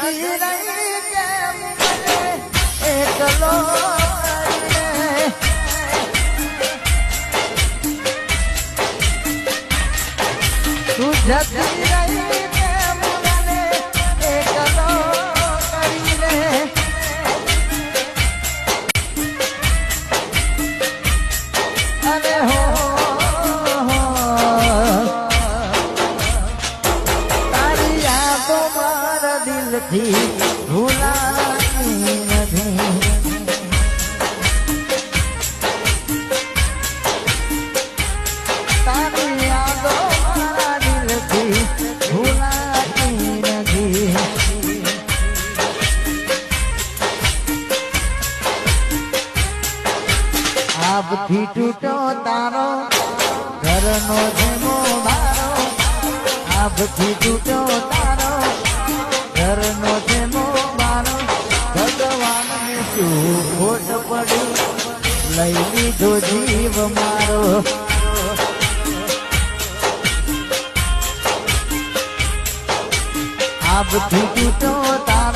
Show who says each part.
Speaker 1: જતી રહી કેમ મને એકલો તું જતી રહી કેમ મને એકલો કરીને અરે હો તારી યાદો મારા દિલથી ભૂલાતી નથી તારી યાદો મારા દિલથી ભૂલાતી નથી આપથી તૂટો તારો ઘરનો જેમો મારો આપથી તૂટો તારો ઘરનો જેમો મારો ભગવાનને શું ખોટ પડી લઈ લીધો જીવ મારો આપથી તૂટો તારો